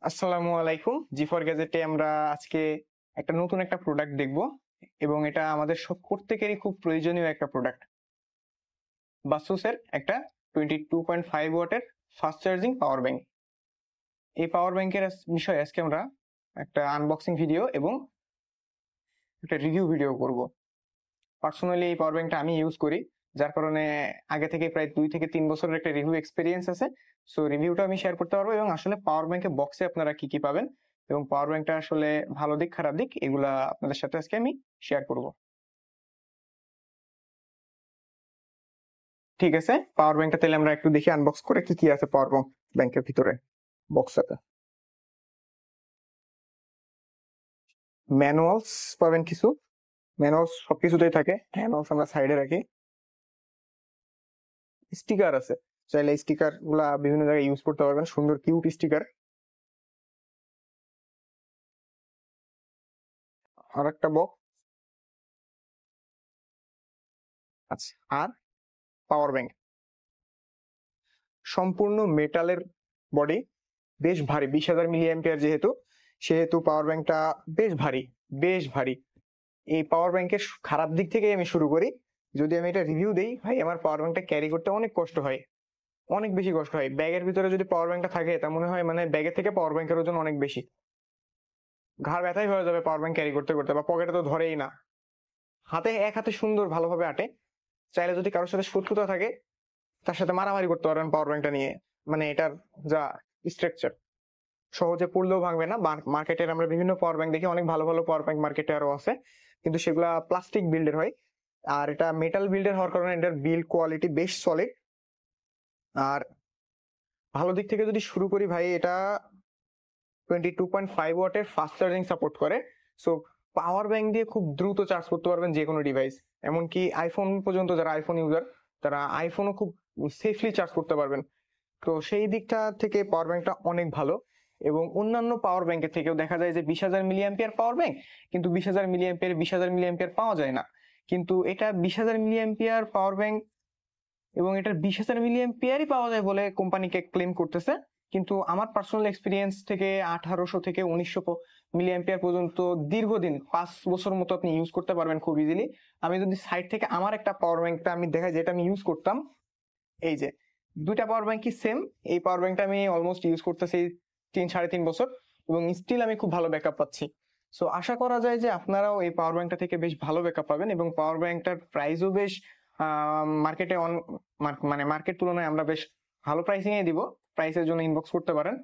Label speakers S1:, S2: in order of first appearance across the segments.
S1: আসসালামু আলাইকুম। জি4 গ্যাজেটে আমরা আজকে নতুন একটা প্রোডাক্ট দেখব এবং এটা আমাদের প্রত্যেকেরই খুব প্রয়োজনীয় একটা প্রোডাক্ট। বাসুসের একটা 22.5 ওয়াটের ফাস্ট চার্জিং পাওয়ার ব্যাংক। এই পাওয়ার ব্যাংকের বিষয়ে আজকে আমরা একটা আনবক্সিং ভিডিও এবং একটা রিভিউ ভিডিও করব। পার্সোনালি এই পাওয়ার ব্যাংকটা আমি ইউজ করি, যার কারণে আগে থেকে প্রায় 2 থেকে 3 বছরের একটা রিভিউ এক্সপেরিয়েন্স আছে। সো রিভিউটা আমি শেয়ার করতে পারবো এবং আসলে পাওয়ার ব্যাংকের বক্সে আপনারা কি কি পাবেন এবং পাওয়ার ব্যাংকটা আসলে ভালো দিক খারাপ দিক এগুলা আপনাদের সাথে আজকে আমি শেয়ার করব। ঠিক আছে, পাওয়ার ব্যাংকটা তাহলে আমরা একটু দেখি আনবক্স করে কি কি আছে পাওয়ার ব্যাংকের ভিতরে বক্সটাতে। ম্যানুয়ালস পাবেন কিছু, ম্যানুয়ালস সবকিছুতেই থাকে, ম্যানুয়ালস আমরা সাইডে রাখি। স্টিকার আছে, চাইলে স্টিকার গুলা বিভিন্ন জায়গায় ইউজ করতে পারবেন, সুন্দর কিউট স্টিকার। আর একটা বক্স আছে, আর পাওয়ার ব্যাংক সম্পূর্ণ মেটালের বডি, বেশ ভারী, 20,000 মিলি অ্যাম্পিয়ার সেহেতু পাওয়ার ব্যাংকটা বেশ ভারী, বেশ ভারী। এই পাওয়ার ব্যাংকের খারাপ দিক থেকে আমি শুরু করি। যদি আমি এটা রিভিউ দেই, ভাই আমার পাওয়ার ব্যাংকটা ক্যারি করতে অনেক কষ্ট হয়, অনেক বেশি কষ্ট হয়। ব্যাগের ভিতরে যদি পাওয়ার ব্যাংকটা থাকে তা মনে হয় মানে ব্যাগের থেকে পাওয়ার ব্যাংকের ওজন অনেক বেশি, ঘাড় ব্যথাই হয়ে যাবে পাওয়ার ব্যাংক ক্যারি করতে করতে, বা পকেটে তো ধরেই না। এক হাতে সুন্দর ভালোভাবে আটে। চাইলে যদি কারোর সাথে শত্রুতা থাকে তার সাথে মারামারি করতে পারবেন পাওয়ার ব্যাংকটা নিয়ে। মানে এটার যা স্ট্রাকচার, সহজে পড়লেও ভাঙবে না। মার্কেটের আমরা বিভিন্ন পাওয়ার ব্যাংক দেখি, অনেক ভালো ভালো পাওয়ার ব্যাংক মার্কেটে আরো আছে, কিন্তু সেগুলা প্লাস্টিক বিল্ডের হয়। আর এটা মেটাল বিল্ডের হওয়ার কারণে এটার বিল্ড কোয়ালিটি বেশ সলিড। আর ভালো দিক থেকে যদি শুরু করি, ভাই এটা 22.5 ওয়াটের ফাস্ট চার্জিং সাপোর্ট করে। সো পাওয়ার ব্যাংক দিয়ে খুব দ্রুত চার্জ করতে পারবেন যে কোনো ডিভাইস, এমনকি আইফোন পর্যন্ত, যারা আইফোন ইউজার তারা আইফোনও খুব সেফলি চার্জ করতে পারবেন। তো সেই দিকটা থেকে পাওয়ার ব্যাংকটা অনেক ভালো। এবং অন্যান্য পাওয়ার ব্যাংকের থেকেও দেখা যায় যে 20,000 মিলি অ্যাম্পিয়ার পাওয়ার ব্যাংক, কিন্তু 20,000 মিলি অ্যাম্পিয়ার পাওয়া যায় না। কিন্তু এটা 20,000 মিলি অ্যাম্পিয়ার পাওয়ার ব্যাংক এবং এটার 20,000 মিলি অ্যাম্পিয়ারই পাওয়া যায় বলে কোম্পানিকে ক্লেম করতেছে। কিন্তু আমার পার্সোনাল এক্সপিরিয়েন্স থেকে 1800 থেকে 1900 মিলি অ্যাম্পিয়ার পর্যন্ত দীর্ঘদিন 5 বছর মতো আপনি ইউজ করতে পারবেন খুব ইজিলি। আমি যদি সাইড থেকে আমার একটা পাওয়ার ব্যাংকটা আমি দেখাই যেটা আমি ইউজ করতাম, এই যে দুইটা পাওয়ার ব্যাংকই সেম। এই পাওয়ার ব্যাংকটা আমি অলমোস্ট ইউজ করতেছি 3-3.5 বছর এবং স্টিল আমি খুব ভালো ব্যাকআপ পাচ্ছি। সো আশা করা যায় যে আপনারাও এই পাওয়ার ব্যাংকটা থেকে বেশ ভালো ব্যাকআপ পাবেন এবং পাওয়ার ব্যাংকটার প্রাইসও বেশ মার্কেটে মানে মার্কেট তুলনায় আমরা বেশ ভালো প্রাইসিং এ দিব। প্রাইসের জন্য ইনবক্স করতে পারেন,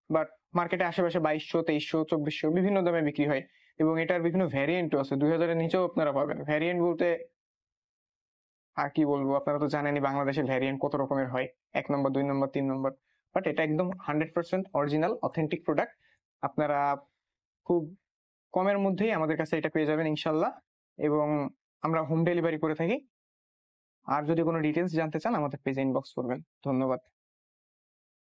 S1: বাট মার্কেটে আশেপাশে 2200, 2300, 2400 বিভিন্ন দামে বিক্রি হয় এবং এটার বিভিন্ন ভ্যারিয়েন্টও আছে। 2000-এর নিচেও আপনারা পাবেন। ভ্যারিয়েন্ট বলতে আর কি বলবো, আপনারা তো জানেনই বাংলাদেশের ভ্যারিয়েন্ট কত রকমের হয়, 1 নম্বর, 2 নম্বর, 3 নম্বর। বাট এটা একদম 100% অরিজিনাল অথেন্টিক প্রোডাক্ট। আপনারা খুব কমের মধ্যেই আমাদের কাছে এটা পেয়ে যাবেন ইনশাল্লাহ, এবং আমরা হোম ডেলিভারি করে থাকি। আর যদি কোনো ডিটেলস জানতে চান আমাদের পেজে ইনবক্স করবেন। ধন্যবাদ।